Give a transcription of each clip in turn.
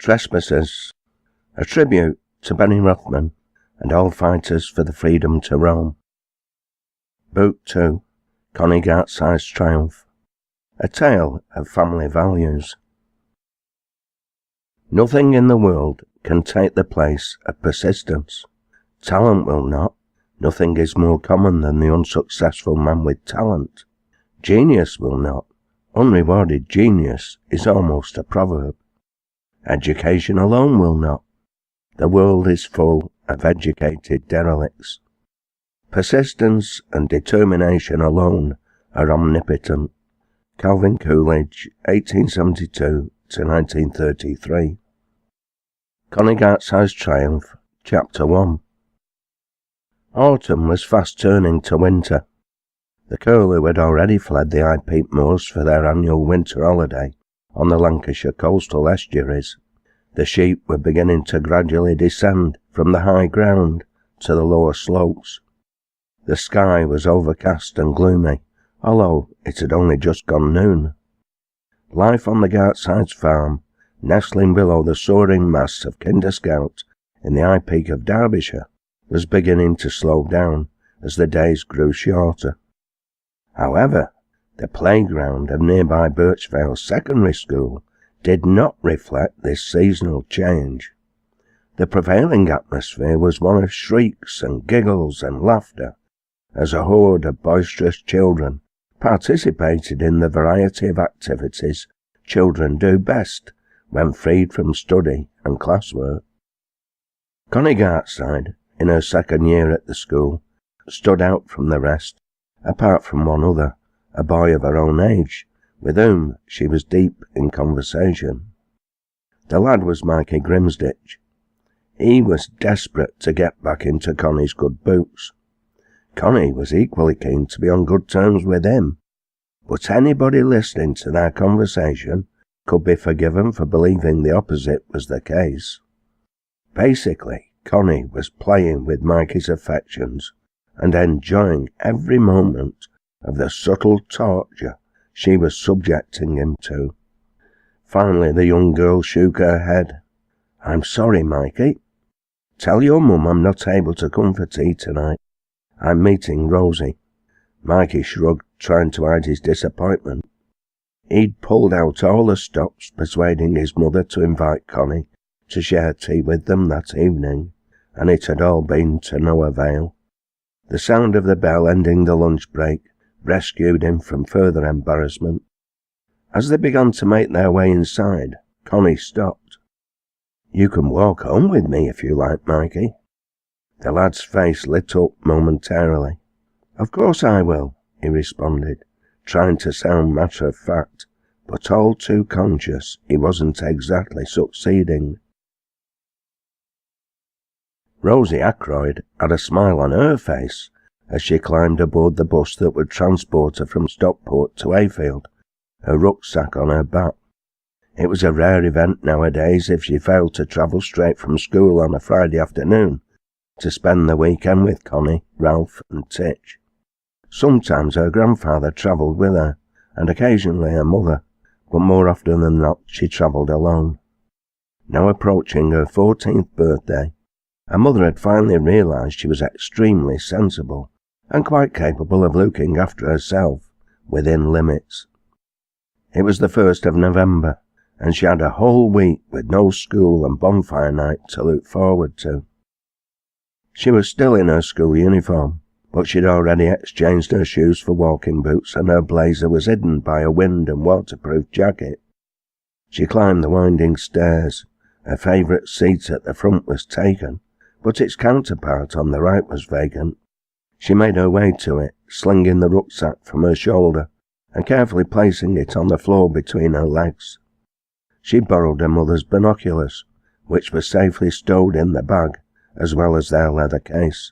Trespassers, a tribute to Benny Rothman and all fighters for the freedom to roam. Book 2, CONNIE GARTSIDE'S TRIUMPH, a tale of family values. Nothing in the world can take the place of persistence. Talent will not. Nothing is more common than the unsuccessful man with talent. Genius will not. Unrewarded genius is almost a proverb. Education alone will not. The world is full of educated derelicts. Persistence and determination alone are omnipotent. Calvin Coolidge, 1872 to 1933. CONNIE GARTSIDE'S TRIUMPH, Chapter 1. Autumn was fast turning to winter. The curlew had already fled the high peat moors for their annual winter holiday on the Lancashire coastal estuaries. The sheep were beginning to gradually descend from the high ground to the lower slopes. The sky was overcast and gloomy, although it had only just gone noon. Life on the Gartsides farm, nestling below the soaring masts of Kinder Scout in the high peak of Derbyshire, was beginning to slow down as the days grew shorter. However, the playground of nearby Birchvale Secondary School did not reflect this seasonal change. The prevailing atmosphere was one of shrieks and giggles and laughter, as a horde of boisterous children participated in the variety of activities children do best when freed from study and classwork. Connie Gartside, in her second year at the school, stood out from the rest, apart from one other, a boy of her own age, with whom she was deep in conversation. The lad was Mikey Grimsditch. He was desperate to get back into Connie's good books. Connie was equally keen to be on good terms with him, but anybody listening to their conversation could be forgiven for believing the opposite was the case. Basically, Connie was playing with Mikey's affections and enjoying every moment of the subtle torture she was subjecting him to. Finally, the young girl shook her head. "I'm sorry, Mikey. Tell your mum I'm not able to come for tea tonight. I'm meeting Rosie." Mikey shrugged, trying to hide his disappointment. He'd pulled out all the stops persuading his mother to invite Connie to share tea with them that evening, and it had all been to no avail. The sound of the bell ending the lunch break rescued him from further embarrassment. As they began to make their way inside, Connie stopped. "You can walk home with me if you like, Mikey." The lad's face lit up momentarily. "Of course I will," he responded, trying to sound matter-of-fact, but all too conscious he wasn't exactly succeeding. Rosie Ackroyd had a smile on her face as she climbed aboard the bus that would transport her from Stockport to Hayfield, her rucksack on her back. It was a rare event nowadays if she failed to travel straight from school on a Friday afternoon to spend the weekend with Connie, Ralph and Titch. Sometimes her grandfather travelled with her, and occasionally her mother, but more often than not she travelled alone. Now approaching her 14th birthday, her mother had finally realised she was extremely sensible and quite capable of looking after herself within limits. It was the 1st of November, and she had a whole week with no school and bonfire night to look forward to. She was still in her school uniform, but she'd already exchanged her shoes for walking boots, and her blazer was hidden by a wind and waterproof jacket. She climbed the winding stairs. Her favourite seat at the front was taken, but its counterpart on the right was vacant. She made her way to it, slinging the rucksack from her shoulder and carefully placing it on the floor between her legs. She borrowed her mother's binoculars, which were safely stowed in the bag, as well as their leather case.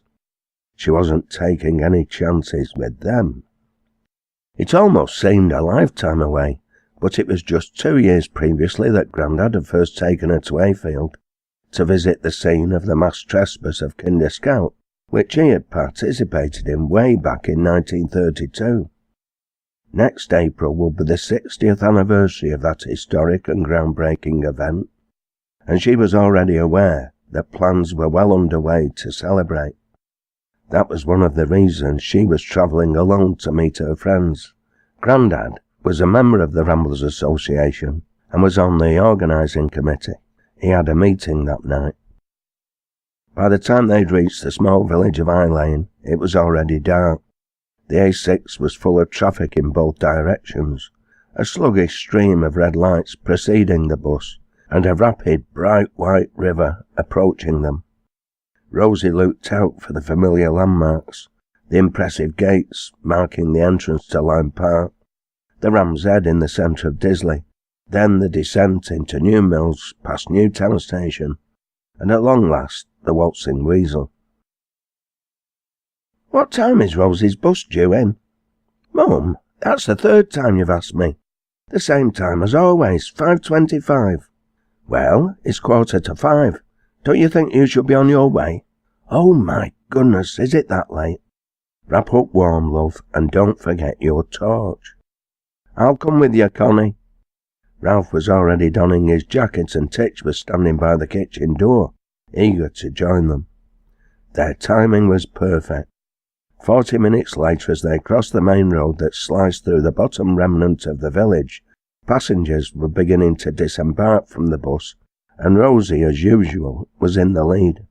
She wasn't taking any chances with them. It almost seemed a lifetime away, but it was just 2 years previously that Grandad had first taken her to Hayfield to visit the scene of the mass trespass of Kinder Scout, which he had participated in way back in 1932. Next April would be the 60th anniversary of that historic and groundbreaking event, and she was already aware that plans were well underway to celebrate. That was one of the reasons she was travelling alone to meet her friends. Grandad was a member of the Ramblers Association and was on the organising committee. He had a meeting that night. By the time they'd reached the small village of High Lane, it was already dark. The A6 was full of traffic in both directions, a sluggish stream of red lights preceding the bus, and a rapid, bright white river approaching them. Rosie looked out for the familiar landmarks, the impressive gates marking the entrance to Lyme Park, the Ram's Head in the centre of Disley, then the descent into New Mills past Newtown Station, and at long last the Waltzing Weasel. "What time is Rosie's bus due in?" "Mum, that's the third time you've asked me. The same time as always, 5:25. "Well, it's 4:45. Don't you think you should be on your way?" "Oh my goodness, is it that late?" "Wrap up warm, love, and don't forget your torch." "I'll come with you, Connie." Ralph was already donning his jacket and Titch was standing by the kitchen door, eager to join them. Their timing was perfect. 40 minutes later, as they crossed the main road that sliced through the bottom remnant of the village, passengers were beginning to disembark from the bus, and Rosie, as usual, was in the lead.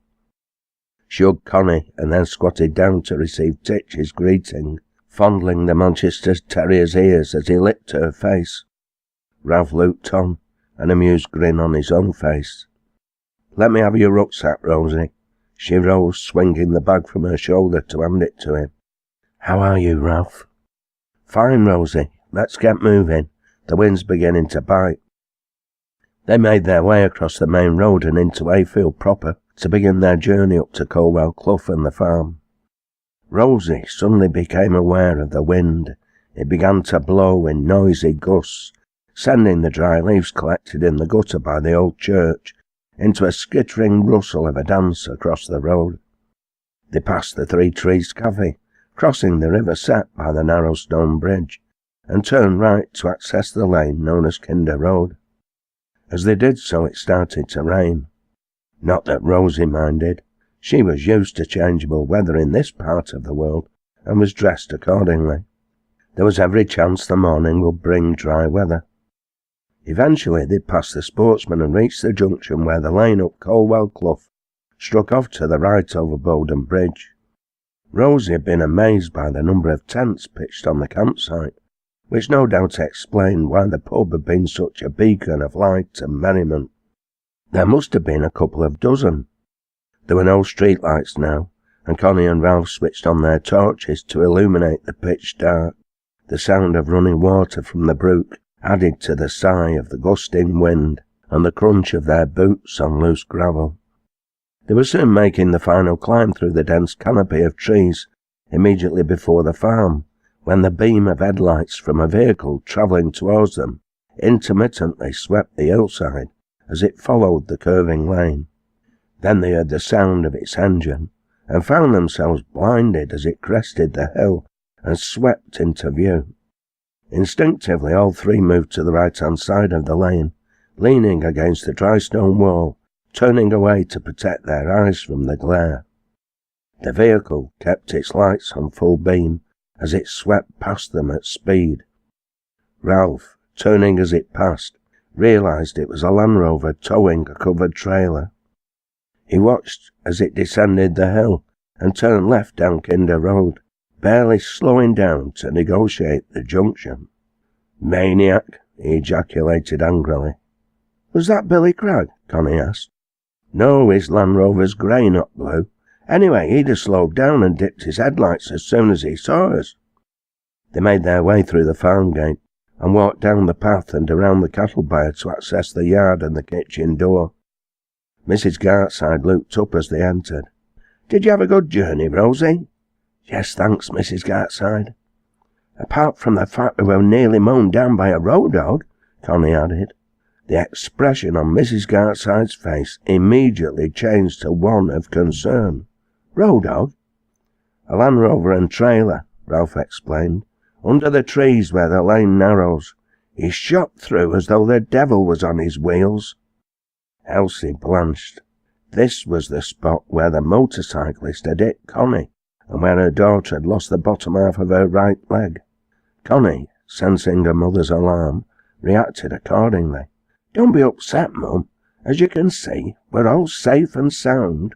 She hugged Connie and then squatted down to receive Titch's greeting, fondling the Manchester Terrier's ears as he licked her face. Ralph looked on, an amused grin on his own face. "Let me have your rucksack, Rosie." She rose, swinging the bag from her shoulder to hand it to him. "How are you, Ralph?" "Fine, Rosie. Let's get moving. The wind's beginning to bite." They made their way across the main road and into Hayfield proper to begin their journey up to Colwell Clough and the farm. Rosie suddenly became aware of the wind. It began to blow in noisy gusts, sending the dry leaves collected in the gutter by the old church into a skittering rustle of a dance across the road. They passed the Three Trees Cafe, crossing the river set by the narrow stone bridge, and turned right to access the lane known as Kinder Road. As they did so, it started to rain. Not that Rosie minded. She was used to changeable weather in this part of the world, and was dressed accordingly. There was every chance the morning would bring dry weather. Eventually they passed the Sportsman and reached the junction where the lane up Colwell Clough struck off to the right over Bowden Bridge. Rosie had been amazed by the number of tents pitched on the campsite, which no doubt explained why the pub had been such a beacon of light and merriment. There must have been a couple of dozen. There were no street lights now, and Connie and Ralph switched on their torches to illuminate the pitch dark. The sound of running water from the brook added to the sigh of the gusting wind and the crunch of their boots on loose gravel. They were soon making the final climb through the dense canopy of trees immediately before the farm, when the beam of headlights from a vehicle travelling towards them intermittently swept the hillside as it followed the curving lane. Then they heard the sound of its engine, and found themselves blinded as it crested the hill and swept into view. Instinctively all three moved to the right-hand side of the lane, leaning against the dry stone wall, turning away to protect their eyes from the glare. The vehicle kept its lights on full beam as it swept past them at speed. Ralph, turning as it passed, realised it was a Land Rover towing a covered trailer. He watched as it descended the hill and turned left down Kinder Road, barely slowing down to negotiate the junction. "Maniac!" he ejaculated angrily. "Was that Billy Cragg?" Connie asked. "No, his Land Rover's grey, not blue. Anyway, he'd have slowed down and dipped his headlights as soon as he saw us." They made their way through the farm gate and walked down the path and around the cattle byre to access the yard and the kitchen door. Mrs. Gartside looked up as they entered. "Did you have a good journey, Rosie?" "Yes, thanks, Mrs. Gartside." "Apart from the fact we were nearly mown down by a road dog," Connie added. The expression on Mrs. Gartside's face immediately changed to one of concern. "Road dog?" "A Land Rover and trailer," Ralph explained, "under the trees where the lane narrows. He shot through as though the devil was on his wheels." Elsie blanched. This was the spot where the motorcyclist had hit Connie, and where her daughter had lost the bottom half of her right leg. Connie, sensing her mother's alarm, reacted accordingly. "Don't be upset, Mum. As you can see, we're all safe and sound."